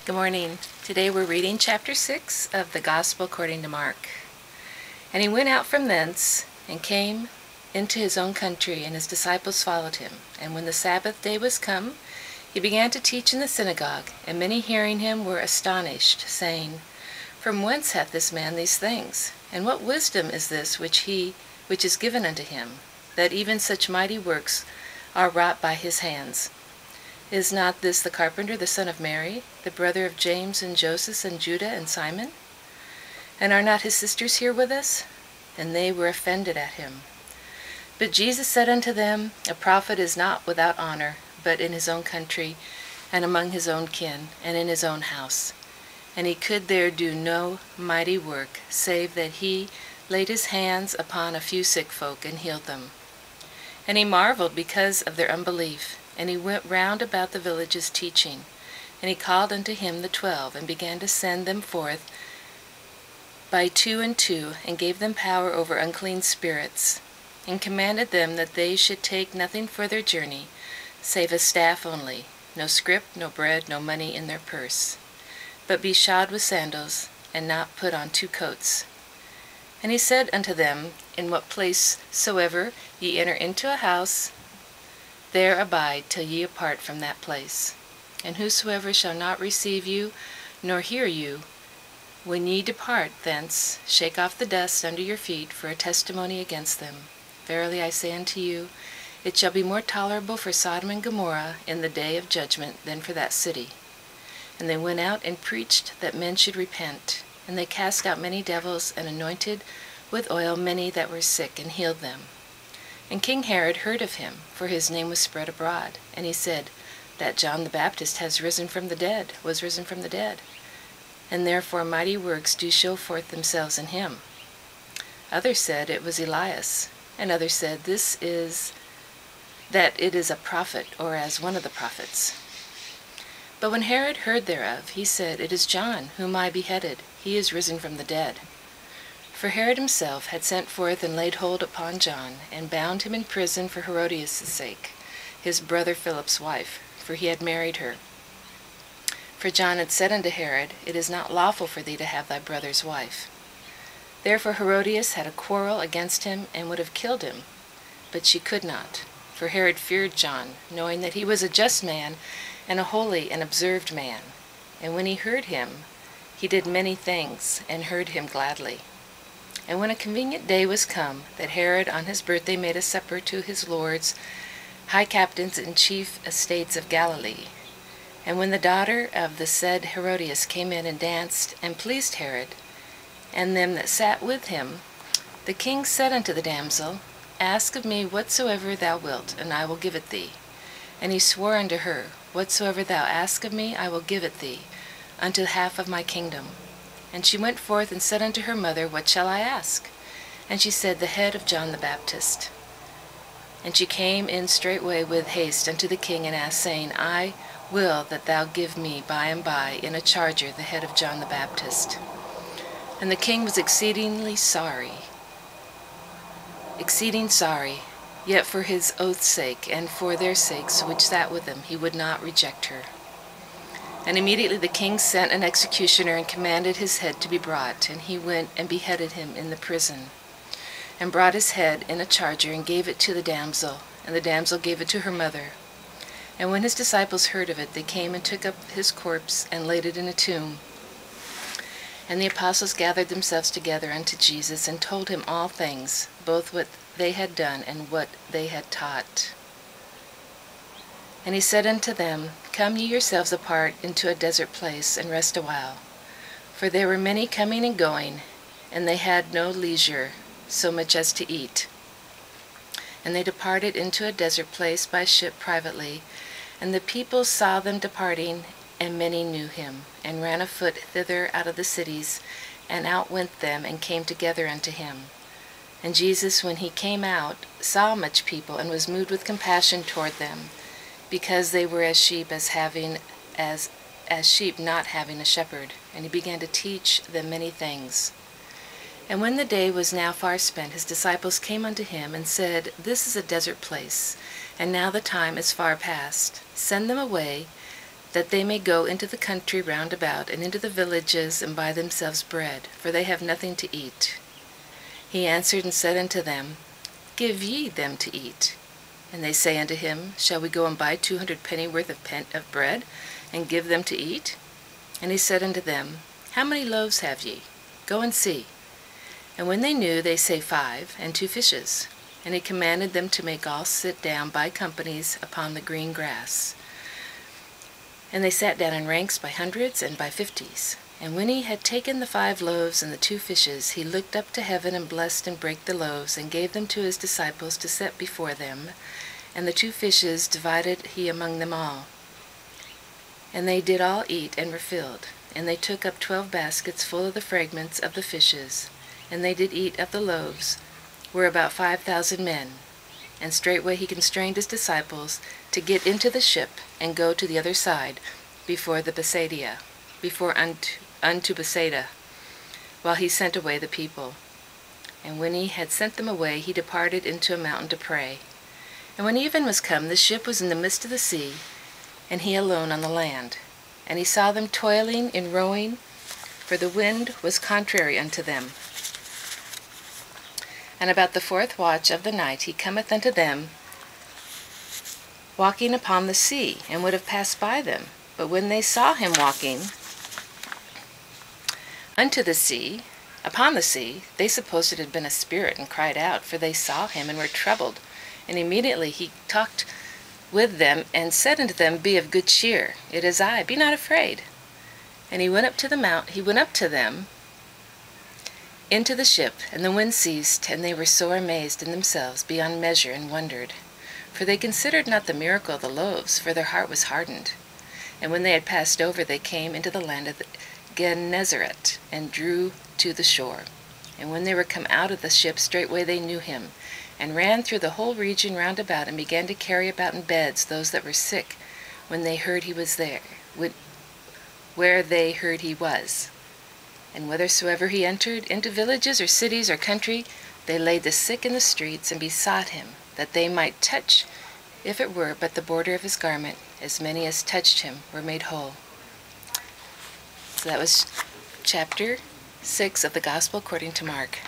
Good morning. Today we're reading chapter 6 of the Gospel according to Mark. And he went out from thence, and came into his own country, and his disciples followed him. And when the Sabbath day was come, he began to teach in the synagogue, and many hearing him were astonished, saying, From whence hath this man these things? And what wisdom is this which is given unto him, that even such mighty works are wrought by his hands? Is not this the carpenter, the son of Mary, the brother of James and Joseph and Judah and Simon? And are not his sisters here with us? And they were offended at him. But Jesus said unto them, A prophet is not without honor, but in his own country, and among his own kin, and in his own house. And he could there do no mighty work, save that he laid his hands upon a few sick folk, and healed them. And he marveled because of their unbelief. And he went round about the villages teaching. And he called unto him the 12, and began to send them forth by 2 and 2, and gave them power over unclean spirits, and commanded them that they should take nothing for their journey, save a staff only, no scrip, no bread, no money in their purse, but be shod with sandals, and not put on 2 coats. And he said unto them, In what place soever ye enter into a house, there abide till ye apart from that place. And whosoever shall not receive you, nor hear you, when ye depart thence, shake off the dust under your feet for a testimony against them. Verily I say unto you, it shall be more tolerable for Sodom and Gomorrah in the day of judgment than for that city. And they went out and preached that men should repent. And they cast out many devils, and anointed with oil many that were sick, and healed them. And King Herod heard of him, for his name was spread abroad. And he said, That John the Baptist was risen from the dead. And therefore mighty works do show forth themselves in him. Others said it was Elias. And others said, that it is a prophet, or as one of the prophets. But when Herod heard thereof, he said, It is John, whom I beheaded. He is risen from the dead. For Herod himself had sent forth and laid hold upon John, and bound him in prison for Herodias' sake, his brother Philip's wife, for he had married her. For John had said unto Herod, It is not lawful for thee to have thy brother's wife. Therefore Herodias had a quarrel against him, and would have killed him. But she could not, for Herod feared John, knowing that he was a just man, and a holy and observed man. And when he heard him, he did many things, and heard him gladly. And when a convenient day was come, that Herod on his birthday made a supper to his lords, high captains and chief estates of Galilee. And when the daughter of the said Herodias came in and danced, and pleased Herod, and them that sat with him, the king said unto the damsel, Ask of me whatsoever thou wilt, and I will give it thee. And he swore unto her, Whatsoever thou ask of me, I will give it thee, unto half of my kingdom. And she went forth and said unto her mother, What shall I ask? And she said, The head of John the Baptist. And she came in straightway with haste unto the king, and asked, saying, I will that thou give me by and by in a charger the head of John the Baptist. And the king was exceeding sorry, yet for his oath's sake, and for their sakes which sat with him, he would not reject her. And immediately the king sent an executioner, and commanded his head to be brought. And he went and beheaded him in the prison, and brought his head in a charger, and gave it to the damsel. And the damsel gave it to her mother. And when his disciples heard of it, they came and took up his corpse, and laid it in a tomb. And the apostles gathered themselves together unto Jesus, and told him all things, both what they had done, and what they had taught. And he said unto them, Come ye yourselves apart into a desert place, and rest a while. For there were many coming and going, and they had no leisure so much as to eat. And they departed into a desert place by ship privately. And the people saw them departing, and many knew him, and ran afoot thither out of the cities, and outwent them, and came together unto him. And Jesus, when he came out, saw much people, and was moved with compassion toward them, because they were as sheep not having a shepherd. And he began to teach them many things. And when the day was now far spent, his disciples came unto him, and said, This is a desert place, and now the time is far past. Send them away, that they may go into the country round about, and into the villages, and buy themselves bread, for they have nothing to eat. He answered and said unto them, Give ye them to eat. And they say unto him, Shall we go and buy 200 pennyworth of bread, and give them to eat? And he said unto them, How many loaves have ye? Go and see. And when they knew, they say 5, and 2 fishes. And he commanded them to make all sit down by companies upon the green grass. And they sat down in ranks by hundreds and by 50s. And when he had taken the 5 loaves and the 2 fishes, he looked up to heaven, and blessed and brake the loaves, and gave them to his disciples to set before them. And the 2 fishes divided he among them all. And they did all eat, and were filled. And they took up 12 baskets full of the fragments of the fishes. And they did eat of the loaves, were about 5,000 men. And straightway he constrained his disciples to get into the ship, and go to the other side, before unto Bethsaida, while he sent away the people. And when he had sent them away, he departed into a mountain to pray. And when even was come, the ship was in the midst of the sea, and he alone on the land. And he saw them toiling in rowing, for the wind was contrary unto them. And about the 4th watch of the night he cometh unto them, walking upon the sea, and would have passed by them. But when they saw him walking upon the sea, they supposed it had been a spirit, and cried out, for they saw him, and were troubled. And immediately he talked with them, and said unto them, Be of good cheer, it is I, be not afraid. And he went up to them into the ship, and the wind ceased, and they were sore amazed in themselves beyond measure, and wondered. For they considered not the miracle of the loaves, for their heart was hardened. And when they had passed over, they came into the land of Gennesaret, and drew to the shore. And when they were come out of the ship, straightway they knew him, and ran through the whole region round about, and began to carry about in beds those that were sick, when they heard he was there, where they heard he was. And whithersoever he entered, into villages or cities or country, they laid the sick in the streets, and besought him that they might touch, if it were but the border of his garment. As many as touched him were made whole. So that was chapter 6 of the Gospel according to Mark.